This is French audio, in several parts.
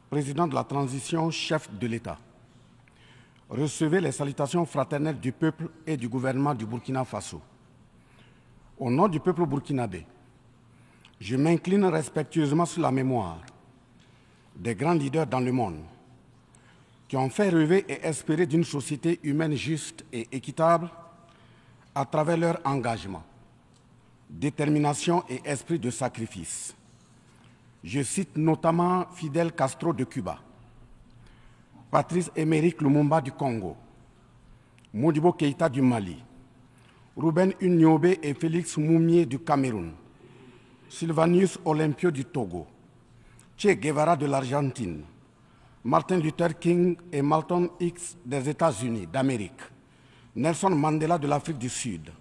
président de la transition, chef de l'État, recevez les salutations fraternelles du peuple et du gouvernement du Burkina Faso. Au nom du peuple burkinabé, je m'incline respectueusement sur la mémoire des grands leaders dans le monde qui ont fait rêver et espérer d'une société humaine juste et équitable à travers leur engagement, détermination et esprit de sacrifice. Je cite notamment Fidel Castro de Cuba, Patrice Émeric Lumumba du Congo, Modibo Keïta du Mali, Ruben Unyobé et Félix Moumié du Cameroun, Sylvanus Olympio du Togo, Che Guevara de l'Argentine, Martin Luther King et Malcolm X des États-Unis d'Amérique, Nelson Mandela de l'Afrique du Sud,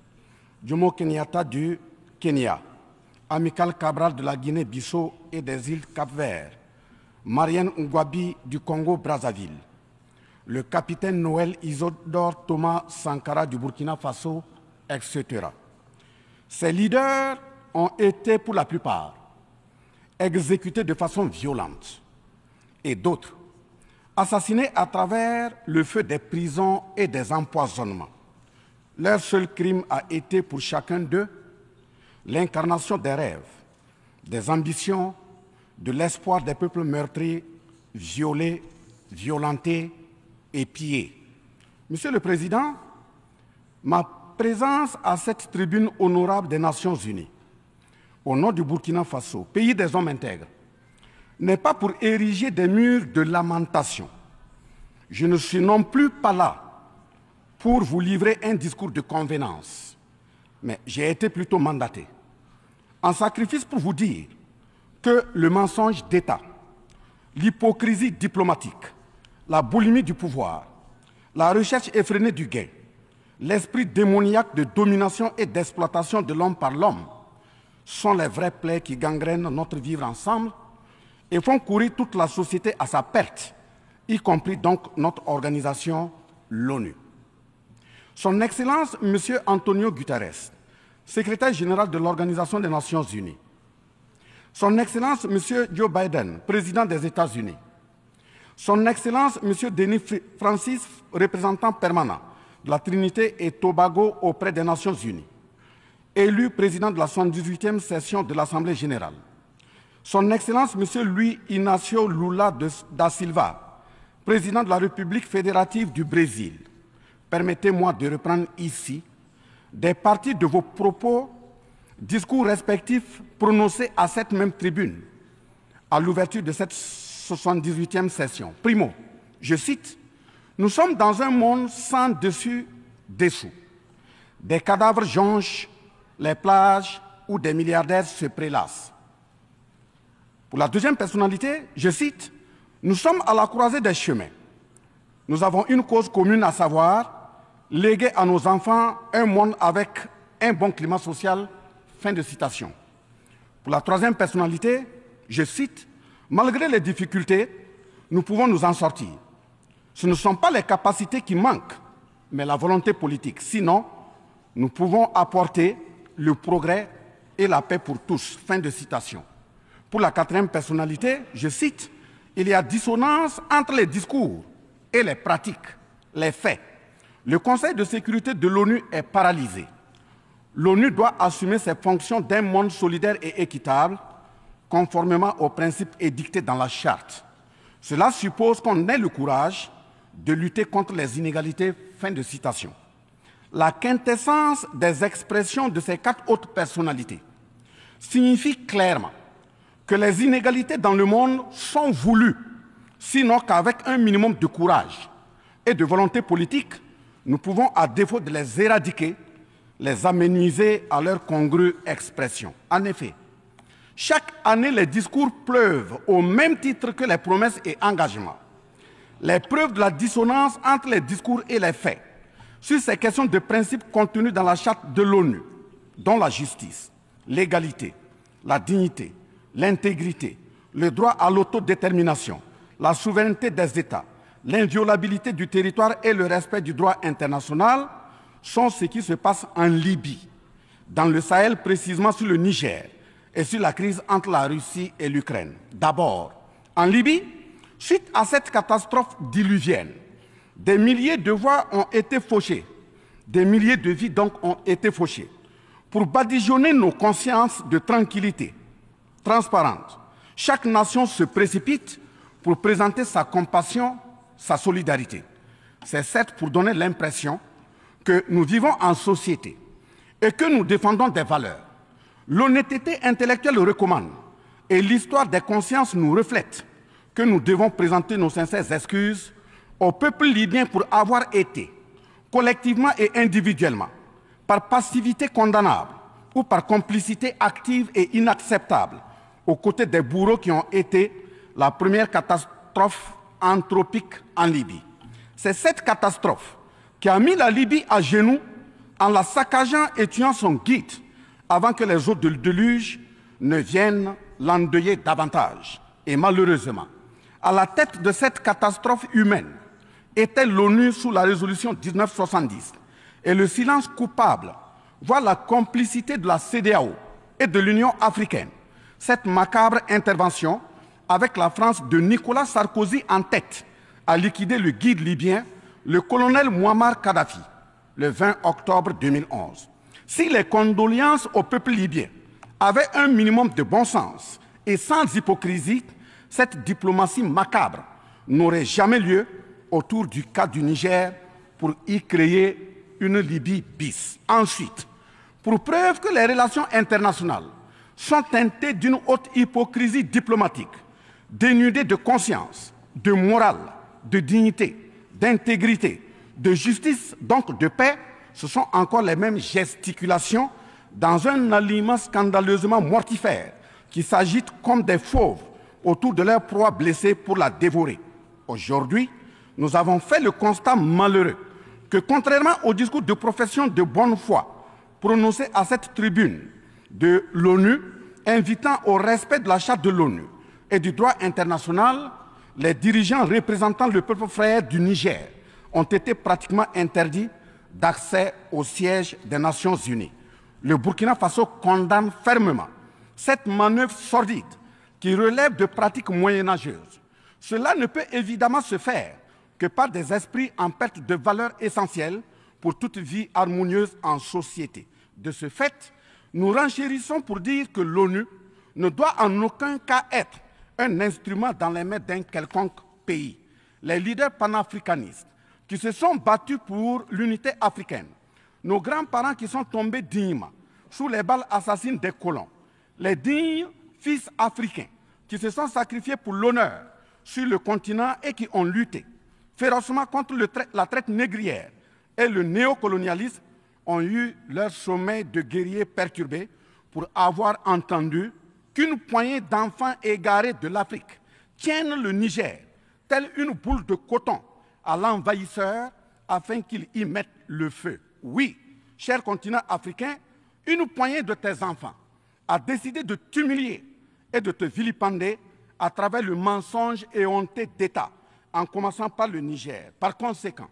Jomo Kenyatta du Kenya, Amilcar Cabral de la Guinée-Bissau et des îles Cap-Vert, Marianne Ngouabi du Congo-Brazzaville, le capitaine Noël Isidore Thomas Sankara du Burkina Faso, etc. Ces leaders ont été, pour la plupart, exécutés de façon violente et d'autres assassinés à travers le feu des prisons et des empoisonnements. Leur seul crime a été pour chacun d'eux l'incarnation des rêves, des ambitions, de l'espoir des peuples meurtris, violés, violentés et pillés. Monsieur le Président, ma présence à cette tribune honorable des Nations Unies, au nom du Burkina Faso, pays des hommes intègres, n'est pas pour ériger des murs de lamentation. Je ne suis non plus pas là pour vous livrer un discours de convenance, mais j'ai été plutôt mandaté en sacrifice pour vous dire que le mensonge d'État, l'hypocrisie diplomatique, la boulimie du pouvoir, la recherche effrénée du gain, l'esprit démoniaque de domination et d'exploitation de l'homme par l'homme sont les vraies plaies qui gangrènent notre vivre ensemble et font courir toute la société à sa perte, y compris donc notre organisation, l'ONU. Son Excellence, M. Antonio Guterres, secrétaire général de l'Organisation des Nations Unies, Son Excellence, M. Joe Biden, président des États-Unis, Son Excellence, M. Denis Francis, représentant permanent de la Trinité et Tobago auprès des Nations Unies, élu président de la 78e session de l'Assemblée générale, Son Excellence, M. Luis Inácio Lula da Silva, président de la République fédérative du Brésil, permettez-moi de reprendre ici des parties de vos propos, discours respectifs prononcés à cette même tribune à l'ouverture de cette 78e session. Primo, je cite, « Nous sommes dans un monde sans dessus-dessous. Des cadavres jonchent les plages où des milliardaires se prélassent. » Pour la deuxième personnalité, je cite, « Nous sommes à la croisée des chemins. Nous avons une cause commune, à savoir léguer à nos enfants un monde avec un bon climat social. » Fin de citation. Pour la troisième personnalité, je cite, « Malgré les difficultés, nous pouvons nous en sortir. Ce ne sont pas les capacités qui manquent, mais la volonté politique. Sinon, nous pouvons apporter le progrès et la paix pour tous. » Fin de citation. Pour la quatrième personnalité, je cite, « Il y a dissonance entre les discours et les pratiques, les faits. Le Conseil de sécurité de l'ONU est paralysé. L'ONU doit assumer ses fonctions d'un monde solidaire et équitable, conformément aux principes édictés dans la Charte. Cela suppose qu'on ait le courage de lutter contre les inégalités. » Fin de citation. La quintessence des expressions de ces quatre autres personnalités signifie clairement que les inégalités dans le monde sont voulues, sinon qu'avec un minimum de courage et de volonté politique, nous pouvons, à défaut de les éradiquer, les amenuiser à leur congrue expression. En effet, chaque année, les discours pleuvent au même titre que les promesses et engagements. Les preuves de la dissonance entre les discours et les faits sur ces questions de principes contenus dans la Charte de l'ONU, dont la justice, l'égalité, la dignité, l'intégrité, le droit à l'autodétermination, la souveraineté des États, l'inviolabilité du territoire et le respect du droit international sont ce qui se passe en Libye, dans le Sahel, précisément sur le Niger, et sur la crise entre la Russie et l'Ukraine. D'abord, en Libye, Suite à cette catastrophe diluvienne, des milliers de voix ont été fauchées, des milliers de vies donc ont été fauchées, pour badigeonner nos consciences de tranquillité transparente. Chaque nation se précipite pour présenter sa compassion, sa solidarité. C'est certes pour donner l'impression que nous vivons en société et que nous défendons des valeurs. L'honnêteté intellectuelle recommande et l'histoire des consciences nous reflète que nous devons présenter nos sincères excuses au peuple libyen pour avoir été, collectivement et individuellement, par passivité condamnable ou par complicité active et inacceptable, aux côtés des bourreaux qui ont été la première catastrophe anthropique en Libye. C'est cette catastrophe qui a mis la Libye à genoux en la saccageant et tuant son guide avant que les eaux du déluge ne viennent l'endeuiller davantage. Et malheureusement, à la tête de cette catastrophe humaine était l'ONU sous la résolution 1970. Et le silence coupable voit la complicité de la CEDEAO et de l'Union africaine. Cette macabre intervention, avec la France de Nicolas Sarkozy en tête, a liquidé le guide libyen, le colonel Mouammar Kadhafi, le 20 octobre 2011. Si les condoléances au peuple libyen avaient un minimum de bon sens et sans hypocrisie, cette diplomatie macabre n'aurait jamais lieu autour du cas du Niger pour y créer une Libye bis. Ensuite, pour preuve que les relations internationales sont teintées d'une haute hypocrisie diplomatique, dénudées de conscience, de morale, de dignité, d'intégrité, de justice, donc de paix, ce sont encore les mêmes gesticulations dans un aliment scandaleusement mortifère qui s'agitent comme des fauves autour de leur proie blessée pour la dévorer. Aujourd'hui, nous avons fait le constat malheureux que, contrairement au discours de profession de bonne foi prononcé à cette tribune de l'ONU, invitant au respect de la Charte de l'ONU et du droit international, les dirigeants représentant le peuple frère du Niger ont été pratiquement interdits d'accès au siège des Nations Unies. Le Burkina Faso condamne fermement cette manœuvre sordide qui relève de pratiques moyenâgeuses. Cela ne peut évidemment se faire que par des esprits en perte de valeurs essentielles pour toute vie harmonieuse en société. De ce fait, nous renchérissons pour dire que l'ONU ne doit en aucun cas être un instrument dans les mains d'un quelconque pays. Les leaders panafricanistes qui se sont battus pour l'unité africaine, nos grands-parents qui sont tombés dignement sous les balles assassines des colons, les dignes fils africains qui se sont sacrifiés pour l'honneur sur le continent et qui ont lutté férocement contre la traite négrière et le néocolonialisme, ont eu leur sommeil de guerriers perturbé pour avoir entendu qu'une poignée d'enfants égarés de l'Afrique tiennent le Niger, telle une boule de coton, à l'envahisseur afin qu'il y mette le feu. Oui, cher continent africain, une poignée de tes enfants a décidé de t'humilier et de te vilipender à travers le mensonge éhonté d'État, en commençant par le Niger. Par conséquent,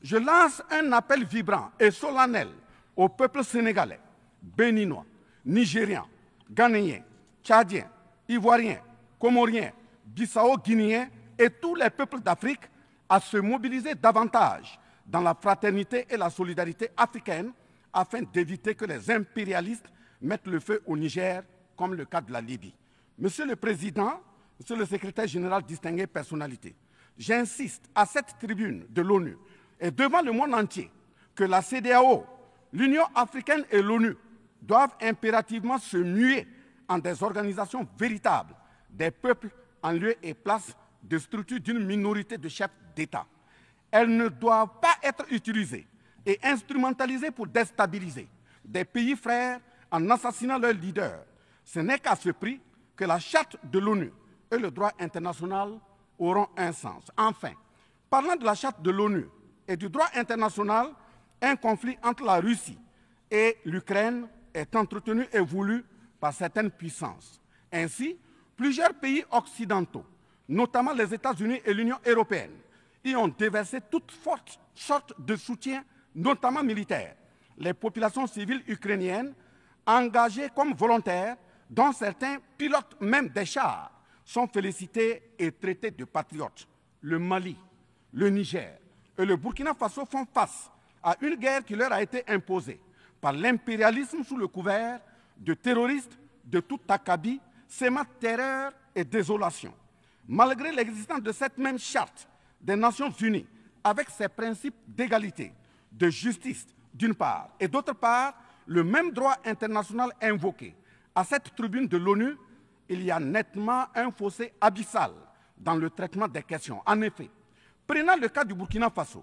je lance un appel vibrant et solennel au peuple sénégalais, béninois, nigérien, ghanéen, tchadien, ivoirien, comorien, bissau-guinéen et tous les peuples d'Afrique à se mobiliser davantage dans la fraternité et la solidarité africaine afin d'éviter que les impérialistes mettent le feu au Niger, comme le cas de la Libye. Monsieur le Président, Monsieur le Secrétaire général, distingué personnalité, j'insiste à cette tribune de l'ONU et devant le monde entier que la CEDEAO, l'Union africaine et l'ONU doivent impérativement se muer en des organisations véritables des peuples en lieu et place de structures d'une minorité de chefs d'État. Elles ne doivent pas être utilisées et instrumentalisées pour déstabiliser des pays frères en assassinant leurs leaders. Ce n'est qu'à ce prix que la charte de l'ONU et le droit international auront un sens. Enfin, parlant de la charte de l'ONU et du droit international, un conflit entre la Russie et l'Ukraine est entretenu et voulu par certaines puissances. Ainsi, plusieurs pays occidentaux, notamment les États-Unis et l'Union européenne, y ont déversé toute sorte de soutien, notamment militaire. Les populations civiles ukrainiennes, engagées comme volontaires, dont certains pilotent même des chars, sont félicités et traités de patriotes. Le Mali, le Niger et le Burkina Faso font face à une guerre qui leur a été imposée par l'impérialisme sous le couvert de terroristes de tout acabit, sémant terreur et désolation. Malgré l'existence de cette même charte des Nations Unies, avec ses principes d'égalité, de justice d'une part, et d'autre part, le même droit international invoqué. À cette tribune de l'ONU, il y a nettement un fossé abyssal dans le traitement des questions. En effet, prenant le cas du Burkina Faso,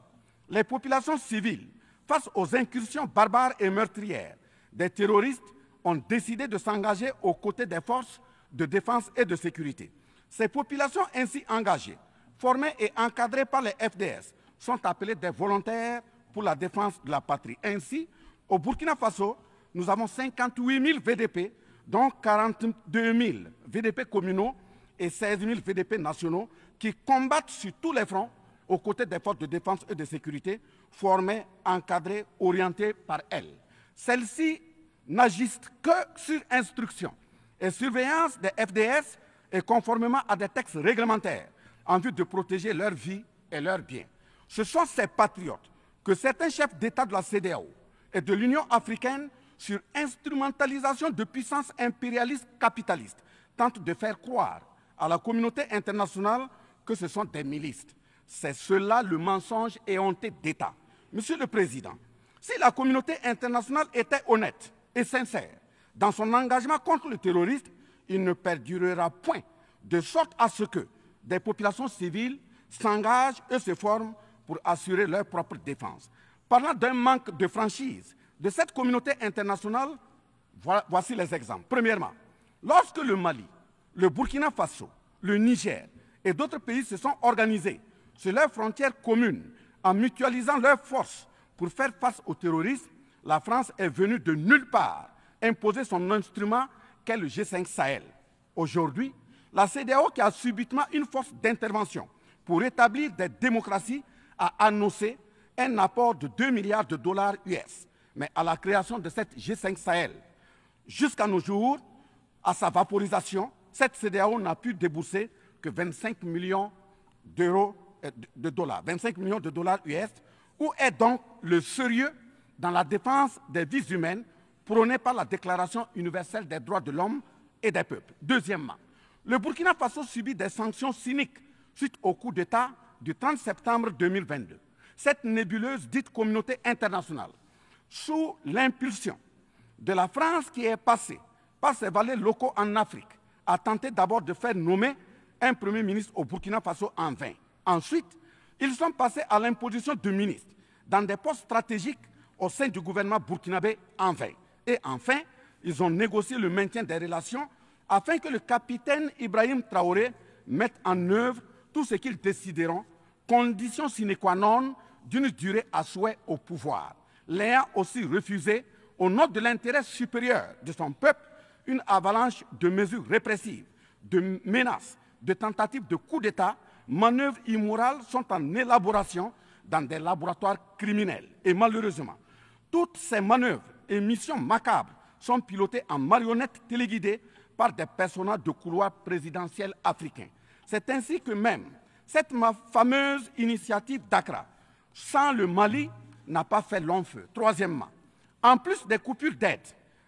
les populations civiles, face aux incursions barbares et meurtrières des terroristes, ont décidé de s'engager aux côtés des forces de défense et de sécurité. Ces populations ainsi engagées, formées et encadrées par les FDS, sont appelées des volontaires pour la défense de la patrie. Ainsi, au Burkina Faso, nous avons 58 000 VDP, dont 42 000 VDP communaux et 16 000 VDP nationaux, qui combattent sur tous les fronts aux côtés des forces de défense et de sécurité, formées, encadrées, orientées par elles. Celles-ci n'agissent que sur instruction et surveillance des FDS et conformément à des textes réglementaires en vue de protéger leur vie et leurs biens. Ce sont ces patriotes que certains chefs d'État de la CEDEAO et de l'Union africaine, sur instrumentalisation de puissances impérialistes capitalistes, tentent de faire croire à la communauté internationale que ce sont des milices. C'est cela le mensonge éhonté d'État. Monsieur le Président, si la communauté internationale était honnête et sincère dans son engagement contre le terrorisme, il ne perdurera point, de sorte à ce que des populations civiles s'engagent et se forment pour assurer leur propre défense. Parlant d'un manque de franchise de cette communauté internationale, voici les exemples. Premièrement, lorsque le Mali, le Burkina Faso, le Niger et d'autres pays se sont organisés sur leurs frontières communes en mutualisant leurs forces pour faire face au terrorisme, la France est venue de nulle part imposer son instrument qu'est le G5 Sahel. Aujourd'hui, la CEDEAO, qui a subitement une force d'intervention pour établir des démocraties, a annoncé un apport de 2 milliards de dollars US. Mais à la création de cette G5 Sahel, jusqu'à nos jours, à sa vaporisation, cette CEDEAO n'a pu débourser que 25 millions de dollars, 25 millions de dollars US. Où est donc le sérieux dans la défense des vies humaines prônée par la Déclaration universelle des droits de l'homme et des peuples? Deuxièmement, le Burkina Faso subit des sanctions cyniques suite au coup d'État du 30 septembre 2022. Cette nébuleuse dite communauté internationale, sous l'impulsion de la France qui est passée par ses valets locaux en Afrique, a tenté d'abord de faire nommer un Premier ministre au Burkina Faso en vain. Ensuite, ils sont passés à l'imposition de ministres dans des postes stratégiques au sein du gouvernement burkinabé en vain. Et enfin, ils ont négocié le maintien des relations afin que le capitaine Ibrahim Traoré mette en œuvre tout ce qu'ils décideront, condition sine qua non d'une durée à souhait au pouvoir. L'ayant aussi refusé, au nom de l'intérêt supérieur de son peuple, une avalanche de mesures répressives, de menaces, de tentatives de coup d'État, manœuvres immorales sont en élaboration dans des laboratoires criminels. Et malheureusement, toutes ces manœuvres et missions macabres sont pilotées en marionnettes téléguidées par des personnages de couloir présidentiel africains. C'est ainsi que même cette fameuse initiative d'Accra, sans le Mali, n'a pas fait long feu. Troisièmement, en plus des coupures d'aide,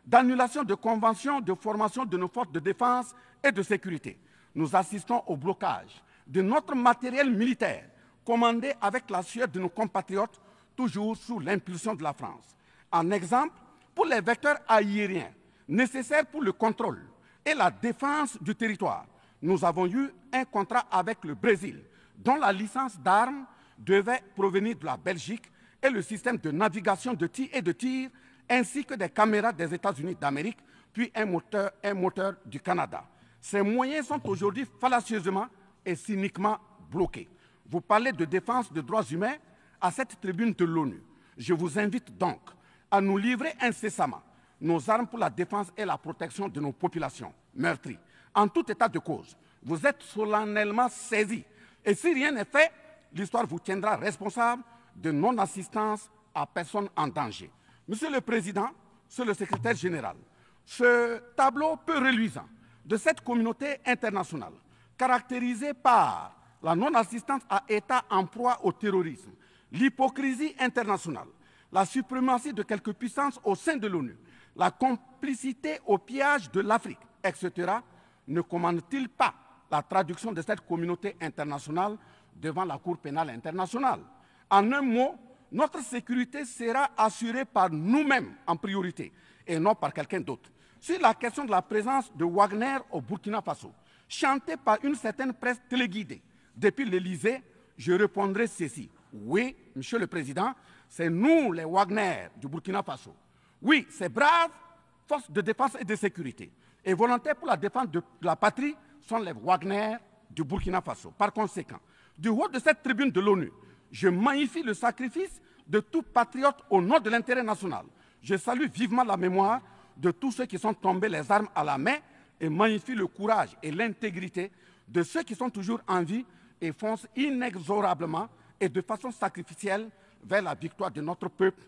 d'annulation de conventions de formation de nos forces de défense et de sécurité, nous assistons au blocage de notre matériel militaire, commandé avec la sueur de nos compatriotes, toujours sous l'impulsion de la France. En exemple, pour les vecteurs aériens nécessaires pour le contrôle et la défense du territoire, nous avons eu un contrat avec le Brésil, dont la licence d'armes devait provenir de la Belgique et le système de navigation de tir, ainsi que des caméras des États-Unis d'Amérique, puis un moteur du Canada. Ces moyens sont aujourd'hui fallacieusement et cyniquement bloqués. Vous parlez de défense des droits humains à cette tribune de l'ONU. Je vous invite donc à nous livrer incessamment nos armes pour la défense et la protection de nos populations meurtries. En tout état de cause, vous êtes solennellement saisis. Et si rien n'est fait, l'histoire vous tiendra responsable de non-assistance à personne en danger. Monsieur le Président, Monsieur le Secrétaire général, ce tableau peu reluisant de cette communauté internationale caractérisée par la non-assistance à États en proie au terrorisme, l'hypocrisie internationale, la suprématie de quelques puissances au sein de l'ONU, la complicité au pillage de l'Afrique, etc., ne commande-t-il pas la traduction de cette communauté internationale devant la Cour pénale internationale? En un mot, notre sécurité sera assurée par nous-mêmes en priorité et non par quelqu'un d'autre. Sur la question de la présence de Wagner au Burkina Faso, chantée par une certaine presse téléguidée depuis l'Élysée, je répondrai ceci. Oui, Monsieur le Président, c'est nous les Wagner du Burkina Faso. Oui, ces braves forces de défense et de sécurité et volontaires pour la défense de la patrie sont les Wagner du Burkina Faso. Par conséquent, du haut de cette tribune de l'ONU, je magnifie le sacrifice de tout patriote au nom de l'intérêt national. Je salue vivement la mémoire de tous ceux qui sont tombés les armes à la main et magnifie le courage et l'intégrité de ceux qui sont toujours en vie et foncent inexorablement et de façon sacrificielle vers la victoire de notre peuple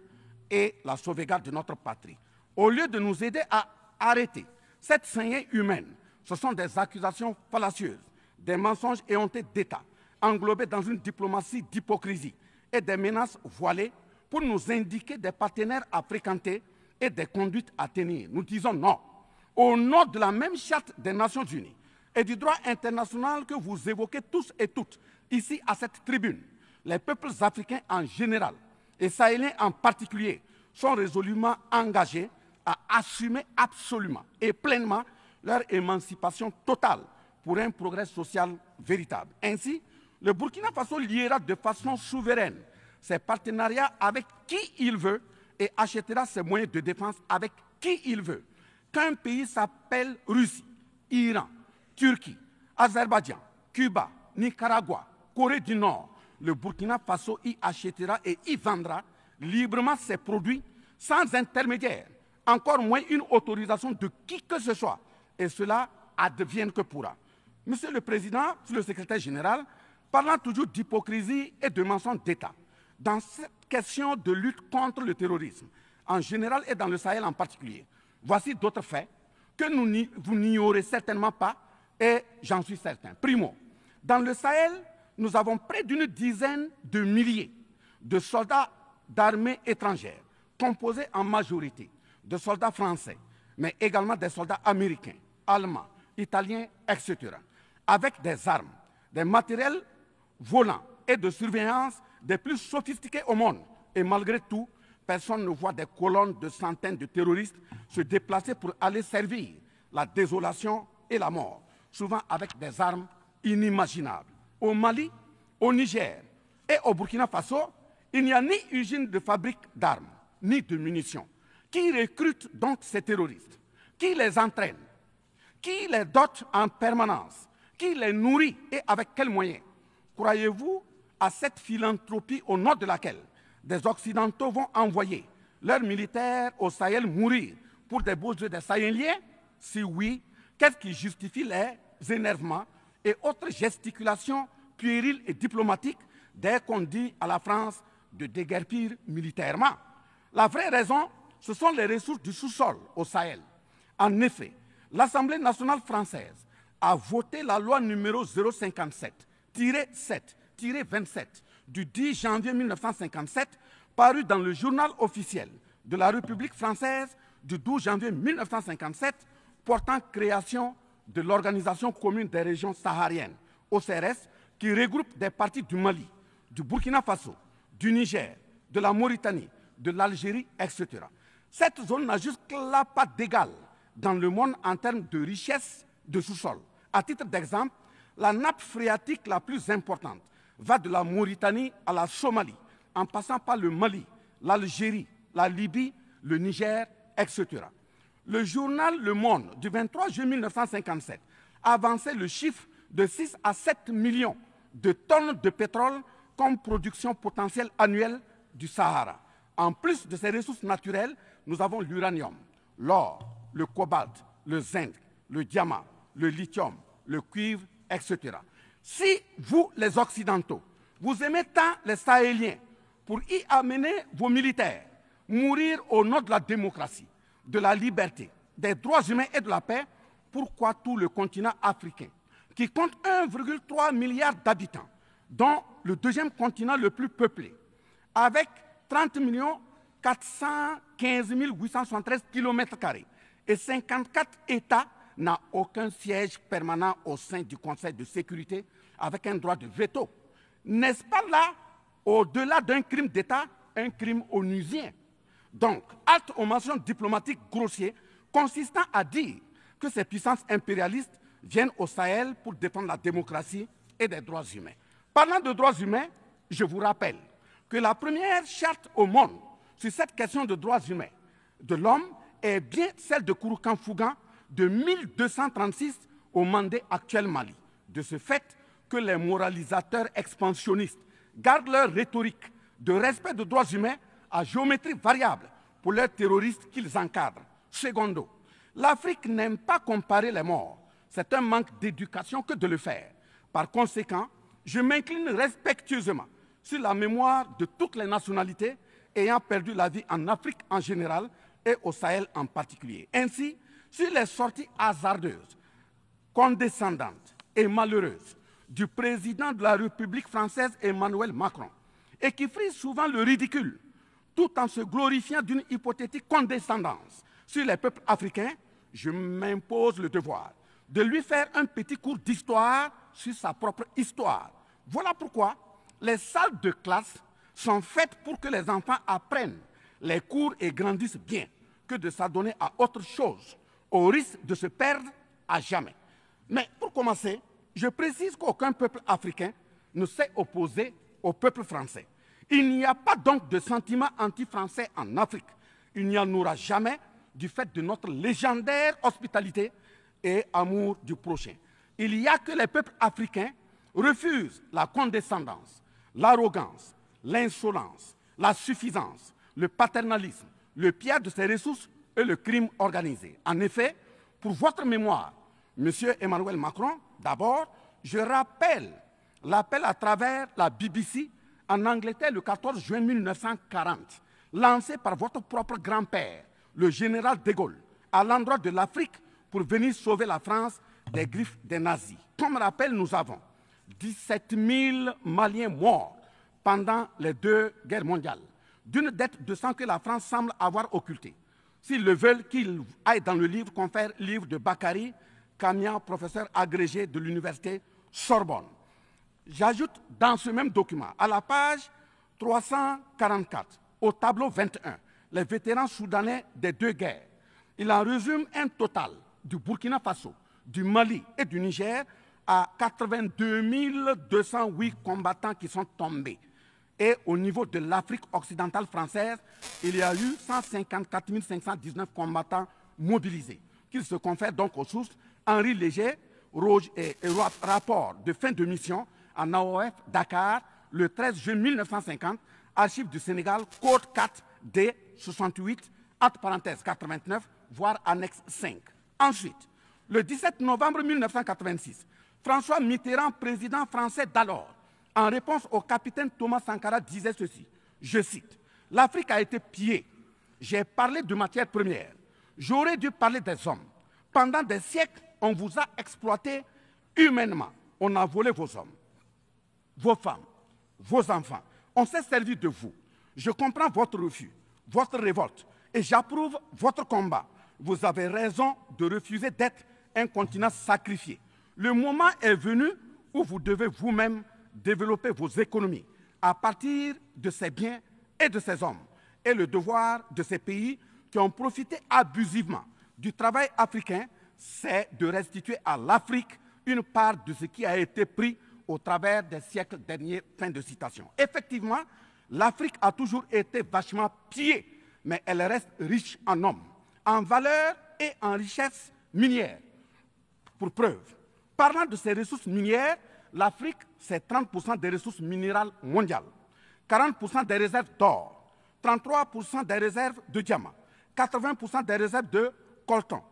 et la sauvegarde de notre patrie. Au lieu de nous aider à arrêter cette saignée humaine, ce sont des accusations fallacieuses, des mensonges éhontés d'État, englobés dans une diplomatie d'hypocrisie et des menaces voilées pour nous indiquer des partenaires à fréquenter et des conduites à tenir. Nous disons non. Au nom de la même charte des Nations Unies et du droit international que vous évoquez tous et toutes ici à cette tribune, les peuples africains en général et sahéliens en particulier sont résolument engagés à assumer absolument et pleinement leur émancipation totale pour un progrès social véritable. Ainsi, le Burkina Faso liera de façon souveraine ses partenariats avec qui il veut et achètera ses moyens de défense avec qui il veut. Qu'un pays s'appelle Russie, Iran, Turquie, Azerbaïdjan, Cuba, Nicaragua, Corée du Nord, le Burkina Faso y achètera et y vendra librement ses produits sans intermédiaire, encore moins une autorisation de qui que ce soit. Et cela advienne que pourra. Monsieur le Président, Monsieur le Secrétaire général, parlant toujours d'hypocrisie et de mensonges d'État, dans cette question de lutte contre le terrorisme, en général et dans le Sahel en particulier, voici d'autres faits que vous n'ignorez certainement pas et j'en suis certain. Primo, dans le Sahel, nous avons près d'une dizaine de milliers de soldats d'armées étrangères, composés en majorité de soldats français, mais également des soldats américains, allemands, italiens, etc., avec des armes, des matériels volants et de surveillance des plus sophistiqués au monde. Et malgré tout, personne ne voit des colonnes de centaines de terroristes se déplacer pour aller servir la désolation et la mort, souvent avec des armes inimaginables. Au Mali, au Niger et au Burkina Faso, il n'y a ni usine de fabrique d'armes, ni de munitions. Qui recrute donc ces terroristes? Qui les entraîne? Qui les dote en permanence? Qui les nourrit et avec quels moyens? Croyez-vous à cette philanthropie au nom de laquelle des Occidentaux vont envoyer leurs militaires au Sahel mourir pour des beaux yeux des Sahéliens? Si oui, qu'est-ce qui justifie les énervements et autres gesticulations puériles et diplomatiques dès qu'on dit à la France de déguerpir militairement? La vraie raison, ce sont les ressources du sous-sol au Sahel. En effet, l'Assemblée nationale française a voté la loi numéro 057-7-27 du 10 janvier 1957, parue dans le journal officiel de la République française du 12 janvier 1957, portant création de l'Organisation commune des régions sahariennes, OCRS, qui regroupe des parties du Mali, du Burkina Faso, du Niger, de la Mauritanie, de l'Algérie, etc. Cette zone n'a jusque-là pas d'égal dans le monde en termes de richesse de sous-sol. À titre d'exemple, la nappe phréatique la plus importante va de la Mauritanie à la Somalie, en passant par le Mali, l'Algérie, la Libye, le Niger, etc. Le journal Le Monde du 23 juillet 1957 avançait le chiffre de 6 à 7 millions de tonnes de pétrole comme production potentielle annuelle du Sahara. En plus de ces ressources naturelles, nous avons l'uranium, l'or, le cobalt, le zinc, le diamant, le lithium, le cuivre, etc. Si vous, les Occidentaux, vous aimez tant les Sahéliens pour y amener vos militaires, mourir au nom de la démocratie, de la liberté, des droits humains et de la paix, pourquoi tout le continent africain, qui compte 1,3 milliard d'habitants, dont le deuxième continent le plus peuplé, avec 30 415 873 km² et 54 États, n'a aucun siège permanent au sein du Conseil de sécurité avec un droit de veto. N'est-ce pas là, au-delà d'un crime d'État, un crime onusien? Donc, halte aux mentions diplomatiques grossiers consistant à dire que ces puissances impérialistes viennent au Sahel pour défendre la démocratie et des droits humains. Parlant de droits humains, je vous rappelle que la première charte au monde sur cette question de droits humains de l'homme est bien celle de Kouroukan-Fougan de 1236 au Mandé actuel Mali. De ce fait que les moralisateurs expansionnistes gardent leur rhétorique de respect des droits humains à géométrie variable pour leurs terroristes qu'ils encadrent. Secondo, l'Afrique n'aime pas comparer les morts. C'est un manque d'éducation que de le faire. Par conséquent, je m'incline respectueusement sur la mémoire de toutes les nationalités ayant perdu la vie en Afrique en général et au Sahel en particulier. Ainsi, sur les sorties hasardeuses, condescendantes et malheureuses du président de la République française Emmanuel Macron, et qui frise souvent le ridicule, tout en se glorifiant d'une hypothétique condescendance sur les peuples africains, je m'impose le devoir de lui faire un petit cours d'histoire sur sa propre histoire. Voilà pourquoi les salles de classe sont faites pour que les enfants apprennent les cours et grandissent bien, que de s'adonner à autre chose, au risque de se perdre à jamais. Mais pour commencer, je précise qu'aucun peuple africain ne s'est opposé au peuple français. Il n'y a pas donc de sentiment anti-français en Afrique. Il n'y en aura jamais du fait de notre légendaire hospitalité et amour du prochain. Il n'y a que les peuples africains refusent la condescendance, l'arrogance, l'insolence, la suffisance, le paternalisme, le pillage de ses ressources et le crime organisé. En effet, pour votre mémoire, M. Emmanuel Macron, d'abord, je rappelle l'appel à travers la BBC en Angleterre le 14 juin 1940, lancé par votre propre grand-père, le général de Gaulle, à l'endroit de l'Afrique pour venir sauver la France des griffes des nazis. Comme rappel, nous avons 17 000 Maliens morts pendant les 2 guerres mondiales, d'une dette de sang que la France semble avoir occultée. S'ils le veulent, qu'ils aillent dans le livre, confère livre de Bakary Kamia, professeur agrégé de l'université Sorbonne. J'ajoute dans ce même document, à la page 344, au tableau 21, les vétérans soudanais des 2 guerres. Il en résume un total du Burkina Faso, du Mali et du Niger à 82 208 combattants qui sont tombés. Et au niveau de l'Afrique occidentale française, il y a eu 154 519 combattants mobilisés, qu'ils se confèrent donc aux sources Henri Léger, rapport de fin de mission en AOF Dakar, le 13 juin 1950, archives du Sénégal, code 4 D 68, entre parenthèses 89, voire annexe 5. Ensuite, le 17 novembre 1986, François Mitterrand, président français d'alors, en réponse au capitaine Thomas Sankara, disait ceci, je cite, « L'Afrique a été pillée. J'ai parlé de matières premières. J'aurais dû parler des hommes. Pendant des siècles, on vous a exploité humainement. On a volé vos hommes, vos femmes, vos enfants. On s'est servi de vous. Je comprends votre refus, votre révolte, et j'approuve votre combat. Vous avez raison de refuser d'être un continent sacrifié. Le moment est venu où vous devez vous-même développer vos économies à partir de ces biens et de ces hommes. Et le devoir de ces pays qui ont profité abusivement du travail africain, c'est de restituer à l'Afrique une part de ce qui a été pris au travers des siècles derniers. » Fin de citation. Effectivement, l'Afrique a toujours été vachement pillée, mais elle reste riche en hommes, en valeur et en richesse minière. Pour preuve, parlant de ces ressources minières, l'Afrique, c'est 30% des ressources minérales mondiales, 40% des réserves d'or, 33% des réserves de diamants, 80% des réserves de coltan,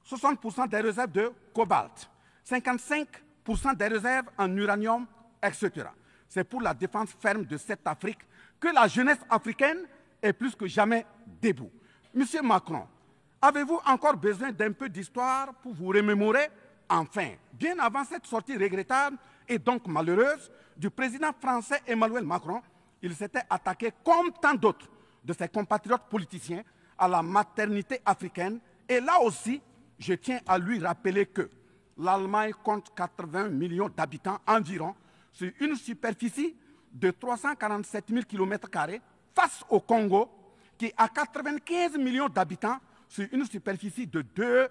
60% des réserves de cobalt, 55% des réserves en uranium, etc. C'est pour la défense ferme de cette Afrique que la jeunesse africaine est plus que jamais debout. Monsieur Macron, avez-vous encore besoin d'un peu d'histoire pour vous remémorer Enfin, bien avant cette sortie regrettable et donc malheureuse du président français Emmanuel Macron, il s'était attaqué, comme tant d'autres de ses compatriotes politiciens, à la maternité africaine. Et là aussi, je tiens à lui rappeler que l'Allemagne compte 80 millions d'habitants environ sur une superficie de 347 000 km² face au Congo, qui a 95 millions d'habitants sur une superficie de 2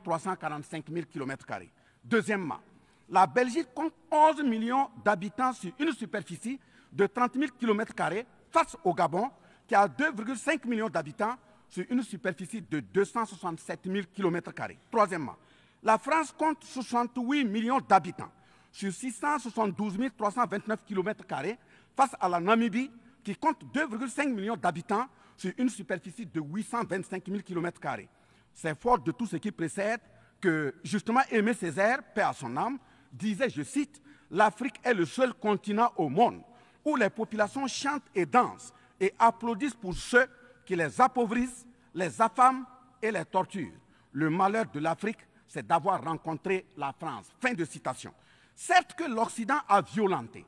345 000 km². Deuxièmement, la Belgique compte 11 millions d'habitants sur une superficie de 30 000 km² face au Gabon, qui a 2,5 millions d'habitants sur une superficie de 267 000 km². Troisièmement, la France compte 68 millions d'habitants sur 672 329 km² face à la Namibie, qui compte 2,5 millions d'habitants sur une superficie de 825 000 km². C'est fort de tout ce qui précède que, justement, Aimé Césaire, paix à son âme, disait, je cite, « L'Afrique est le seul continent au monde où les populations chantent et dansent et applaudissent pour ceux qui les appauvrissent, les affament et les torturent. Le malheur de l'Afrique, c'est d'avoir rencontré la France. » Fin de citation. Certes que l'Occident a violenté,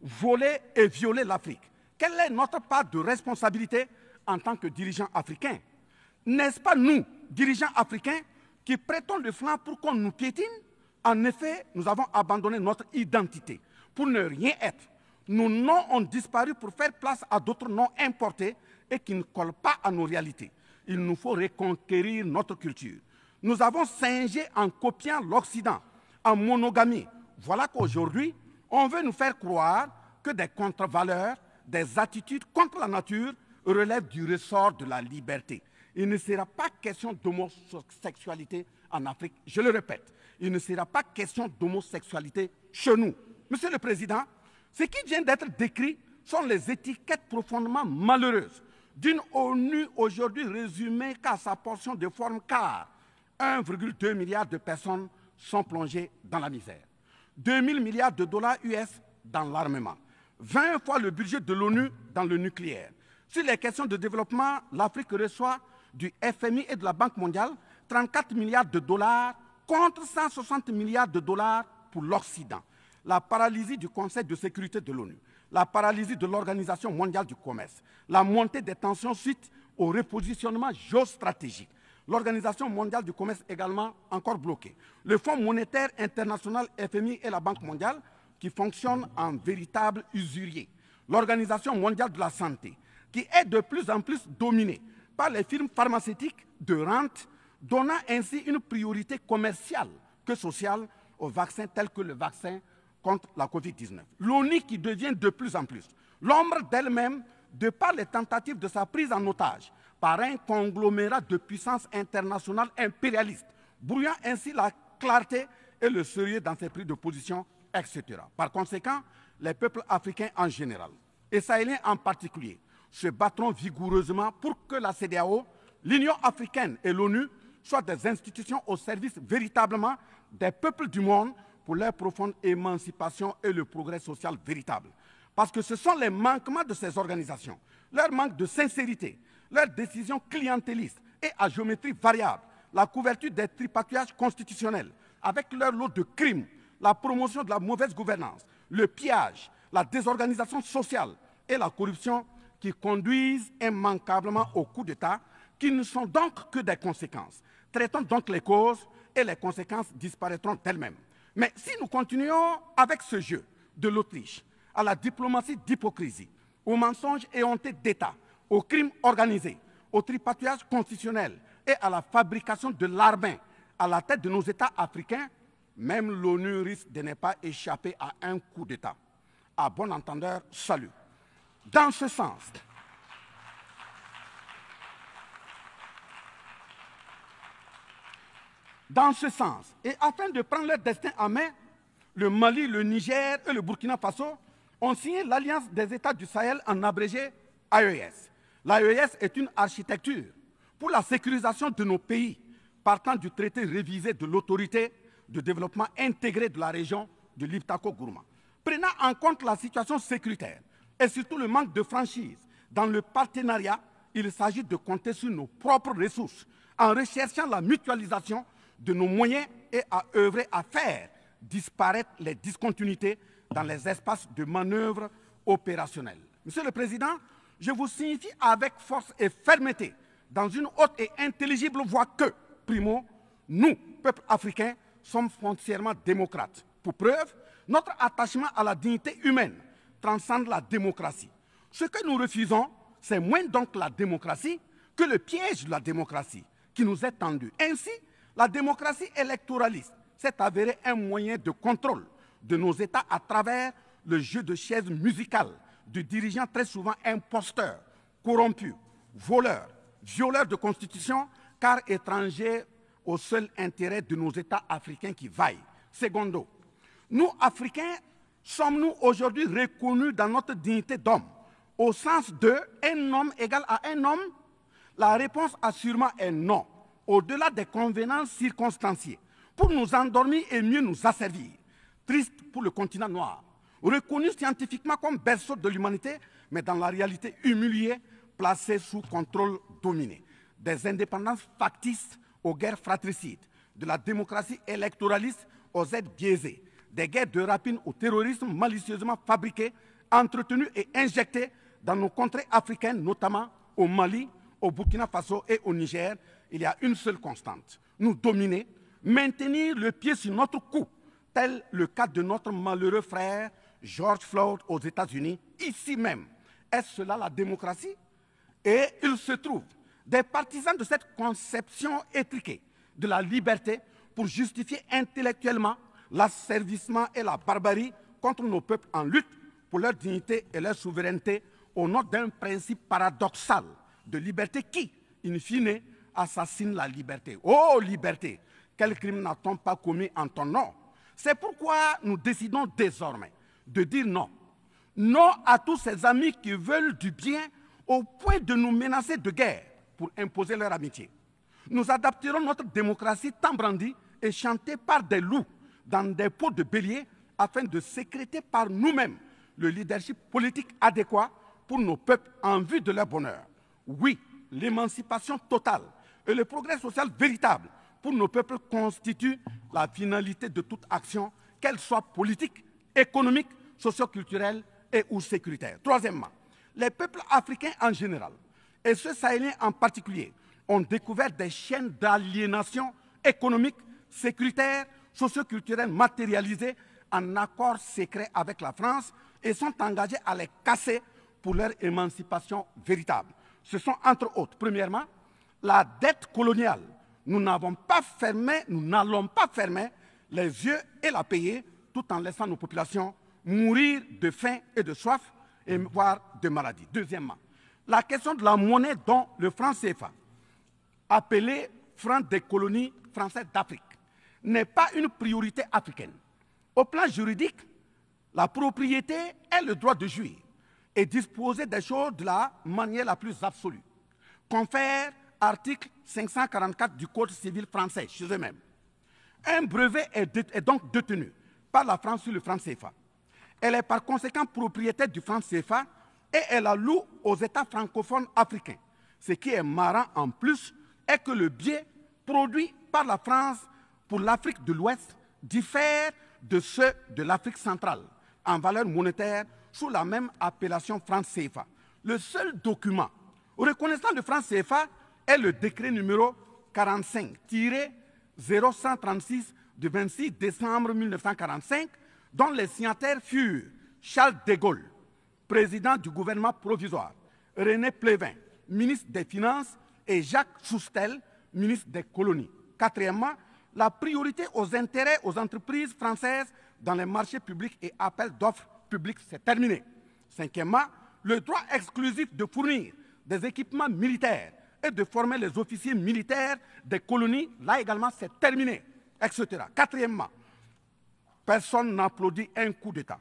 volé et violé l'Afrique. Quelle est notre part de responsabilité en tant que dirigeants africains? N'est-ce pas nous, dirigeants africains, qui prêtons le flanc pour qu'on nous piétine? En effet, nous avons abandonné notre identité pour ne rien être. Nos noms ont disparu pour faire place à d'autres noms importés et qui ne collent pas à nos réalités. Il nous faut reconquérir notre culture. Nous avons singé en copiant l'Occident, en monogamie. Voilà qu'aujourd'hui, on veut nous faire croire que des contre-valeurs, des attitudes contre la nature relèvent du ressort de la liberté. Il ne sera pas question d'homosexualité en Afrique, je le répète. Il ne sera pas question d'homosexualité chez nous. Monsieur le Président, ce qui vient d'être décrit sont les étiquettes profondément malheureuses d'une ONU aujourd'hui résumée qu'à sa portion de forme, car 1,2 milliard de personnes sont plongées dans la misère. 2 000 milliards de dollars US dans l'armement. 20 fois le budget de l'ONU dans le nucléaire. Sur les questions de développement, l'Afrique reçoit du FMI et de la Banque mondiale 34 milliards de dollars contre 160 milliards de dollars pour l'Occident. La paralysie du Conseil de sécurité de l'ONU, la paralysie de l'Organisation mondiale du commerce, la montée des tensions suite au repositionnement géostratégique. L'Organisation mondiale du commerce également encore bloquée. Le Fonds monétaire international, FMI et la Banque mondiale qui fonctionnent en véritable usurier. L'Organisation mondiale de la santé qui est de plus en plus dominée par les firmes pharmaceutiques de rente, donnant ainsi une priorité commerciale que sociale aux vaccins tels que le vaccin contre la Covid-19. L'ONU qui devient de plus en plus l'ombre d'elle-même de par les tentatives de sa prise en otage par un conglomérat de puissances internationales impérialistes, brouillant ainsi la clarté et le sérieux dans ses prises de position, etc. Par conséquent, les peuples africains en général, et sahéliens en particulier, se battront vigoureusement pour que la CEDEAO, l'Union africaine et l'ONU soient des institutions au service véritablement des peuples du monde pour leur profonde émancipation et le progrès social véritable. Parce que ce sont les manquements de ces organisations, leur manque de sincérité, leurs décisions clientélistes et à géométrie variable, la couverture des tripatouillages constitutionnels, avec leur lot de crimes, la promotion de la mauvaise gouvernance, le pillage, la désorganisation sociale et la corruption qui conduisent immanquablement au coup d'État, qui ne sont donc que des conséquences. Traitons donc les causes et les conséquences disparaîtront d'elles-mêmes. Mais si nous continuons avec ce jeu de l'Autriche, à la diplomatie d'hypocrisie, aux mensonges éhontés d'État, aux crimes organisés, au tripatouillage constitutionnel et à la fabrication de l'armée à la tête de nos États africains, même l'ONU risque de ne pas échapper à un coup d'État. À bon entendeur, salut. Dans ce sens, et afin de prendre leur destin en main, le Mali, le Niger et le Burkina Faso ont signé l'Alliance des États du Sahel, en abrégé AES. L'AES est une architecture pour la sécurisation de nos pays, partant du traité révisé de l'autorité de développement intégré de la région de l'Iptako-Gourma. Prenant en compte la situation sécuritaire et surtout le manque de franchise dans le partenariat, il s'agit de compter sur nos propres ressources en recherchant la mutualisation de nos moyens et à œuvrer à faire disparaître les discontinuités dans les espaces de manœuvre opérationnels. Monsieur le Président, je vous signifie avec force et fermeté, dans une haute et intelligible voix que, primo, nous, peuple africain, sommes foncièrement démocrates. Pour preuve, notre attachement à la dignité humaine transcende la démocratie. Ce que nous refusons, c'est moins donc la démocratie que le piège de la démocratie qui nous est tendu. Ainsi, la démocratie électoraliste s'est avérée un moyen de contrôle de nos États à travers le jeu de chaises musicales de dirigeants très souvent imposteurs, corrompus, voleurs, violeurs de constitution, car étrangers au seul intérêt de nos États africains qui vaillent. Secondo, nous, Africains, sommes-nous aujourd'hui reconnus dans notre dignité d'homme, au sens de un homme égal à un homme? La réponse assurément est non, au-delà des convenances circonstanciées, pour nous endormir et mieux nous asservir. Triste pour le continent noir, reconnu scientifiquement comme berceau de l'humanité, mais dans la réalité humilié, placé sous contrôle dominé. Des indépendances factices aux guerres fratricides, de la démocratie électoraliste aux aides biaisées, des guerres de rapine au terrorisme malicieusement fabriquées, entretenues et injectées dans nos contrées africaines, notamment au Mali, au Burkina Faso et au Niger. Il y a une seule constante, nous dominer, maintenir le pied sur notre cou, tel le cas de notre malheureux frère George Floyd aux États-Unis, ici même. Est-ce cela la démocratie? Et il se trouve des partisans de cette conception étriquée de la liberté pour justifier intellectuellement l'asservissement et la barbarie contre nos peuples en lutte pour leur dignité et leur souveraineté au nom d'un principe paradoxal de liberté qui, in fine, assassine la liberté. Oh liberté, quel crime n'a-t-on pas commis en ton nom? C'est pourquoi nous décidons désormais de dire non. Non à tous ces amis qui veulent du bien au point de nous menacer de guerre pour imposer leur amitié. Nous adapterons notre démocratie tant brandie et chantée par des loups dans des pots de bélier afin de sécréter par nous-mêmes le leadership politique adéquat pour nos peuples en vue de leur bonheur. Oui, l'émancipation totale et le progrès social véritable pour nos peuples constituent la finalité de toute action, qu'elle soit politique, économique, socio-culturelle et ou sécuritaire. Troisièmement, les peuples africains en général, et ceux sahéliens en particulier, ont découvert des chaînes d'aliénation économique, sécuritaire, socio-culturelle matérialisées en accord secret avec la France et sont engagés à les casser pour leur émancipation véritable. Ce sont entre autres, premièrement, la dette coloniale. Nous n'allons pas fermer les yeux et la payer tout en laissant nos populations mourir de faim et de soif et voire de maladie. Deuxièmement, la question de la monnaie dont le franc CFA, appelé franc des colonies françaises d'Afrique, n'est pas une priorité africaine. Au plan juridique, la propriété est le droit de jouir et disposer des choses de la manière la plus absolue. Confère article 544 du Code civil français chez eux-mêmes. Un brevet est donc détenu par la France sur le franc CFA. Elle est par conséquent propriétaire du franc CFA et elle la loue aux États francophones africains. Ce qui est marrant en plus est que le bien produit par la France pour l'Afrique de l'Ouest diffère de ceux de l'Afrique centrale en valeur monétaire sous la même appellation franc CFA. Le seul document reconnaissant le franc CFA est le décret numéro 45-0136 du 26 décembre 1945, dont les signataires furent Charles de Gaulle, président du gouvernement provisoire, René Pleven, ministre des Finances, et Jacques Soustel, ministre des Colonies. Quatrièmement, la priorité aux intérêts aux entreprises françaises dans les marchés publics et appels d'offres publics, c'est terminé. Cinquièmement, le droit exclusif de fournir des équipements militaires et de former les officiers militaires des colonies, là également c'est terminé, etc. Quatrièmement, personne n'applaudit un coup d'État.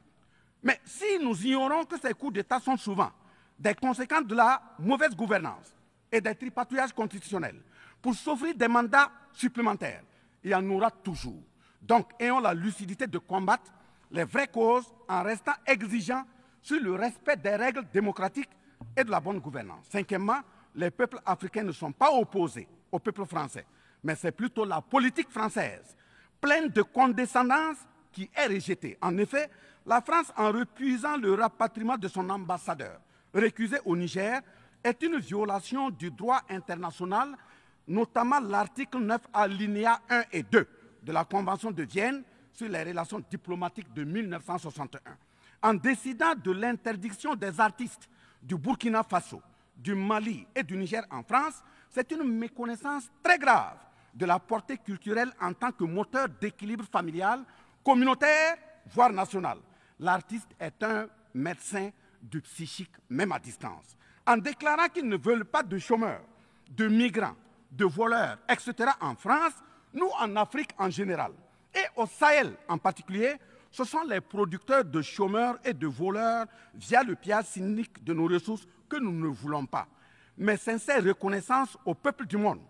Mais si nous ignorons que ces coups d'État sont souvent des conséquences de la mauvaise gouvernance et des tripatouillages constitutionnels pour s'offrir des mandats supplémentaires, il y en aura toujours. Donc, ayons la lucidité de combattre les vraies causes en restant exigeants sur le respect des règles démocratiques et de la bonne gouvernance. Cinquièmement, les peuples africains ne sont pas opposés au peuple français, mais c'est plutôt la politique française, pleine de condescendance qui est rejetée. En effet, la France, en refusant le rapatriement de son ambassadeur récusé au Niger, est une violation du droit international, notamment l'article 9 alinéa 1 et 2 de la Convention de Vienne sur les relations diplomatiques de 1961. En décidant de l'interdiction des artistes du Burkina Faso, du Mali et du Niger en France, c'est une méconnaissance très grave de la portée culturelle en tant que moteur d'équilibre familial, communautaire, voire national. L'artiste est un médecin du psychique, même à distance. En déclarant qu'ils ne veulent pas de chômeurs, de migrants, de voleurs, etc. en France, nous en Afrique en général, et au Sahel en particulier, ce sont les producteurs de chômeurs et de voleurs via le pillage cynique de nos ressources que nous ne voulons pas. Mes sincères reconnaissances au peuple du monde,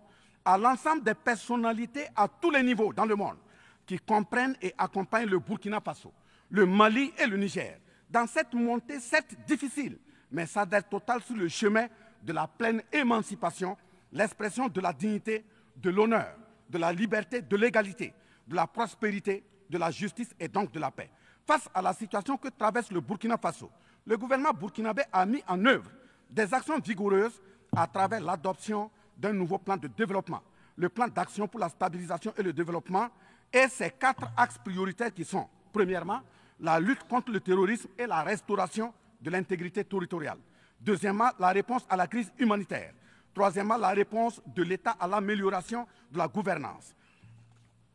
à l'ensemble des personnalités à tous les niveaux dans le monde qui comprennent et accompagnent le Burkina Faso, le Mali et le Niger dans cette montée certes difficile, mais s'adhère totale sur le chemin de la pleine émancipation, l'expression de la dignité, de l'honneur, de la liberté, de l'égalité, de la prospérité, de la justice et donc de la paix. Face à la situation que traverse le Burkina Faso, le gouvernement burkinabé a mis en œuvre des actions vigoureuses à travers l'adoption d'un nouveau plan de développement, le plan d'action pour la stabilisation et le développement, et ses 4 axes prioritaires qui sont, premièrement, la lutte contre le terrorisme et la restauration de l'intégrité territoriale. Deuxièmement, la réponse à la crise humanitaire. Troisièmement, la réponse de l'État à l'amélioration de la gouvernance.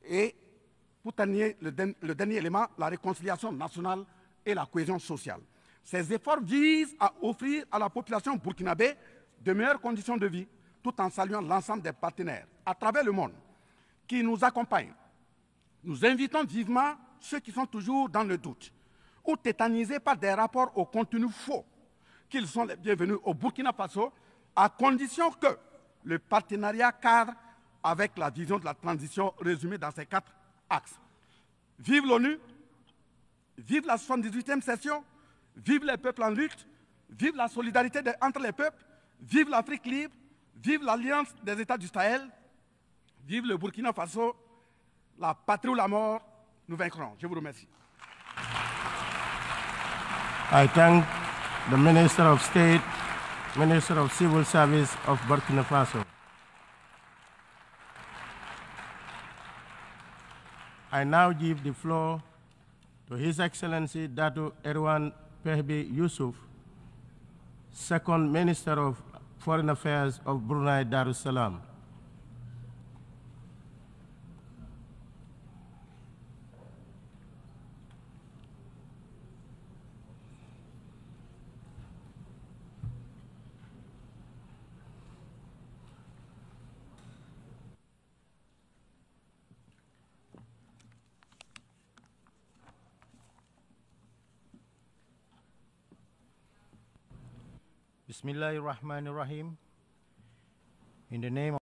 Et pour terminer, le dernier élément, la réconciliation nationale et la cohésion sociale. Ces efforts visent à offrir à la population burkinabé de meilleures conditions de vie, tout en saluant l'ensemble des partenaires à travers le monde qui nous accompagnent. Nous invitons vivement ceux qui sont toujours dans le doute ou tétanisés par des rapports au contenu faux qu'ils sont les bienvenus au Burkina Faso, à condition que le partenariat cadre avec la vision de la transition résumée dans ces 4 axes. Vive l'ONU, vive la 78e session, vive les peuples en lutte, vive la solidarité entre les peuples, vive l'Afrique libre, vive l'Alliance des États du Sahel, vive le Burkina Faso, la patrie ou la mort, nous vaincrons. Je vous remercie. I thank the Minister of State, Minister of Civil Service of Burkina Faso. I now give the floor to His Excellency Dato Erwan Pehbe Yusuf, Second Minister of Foreign Affairs of Brunei Darussalam. Bismillahirrahmanirrahim. In the name of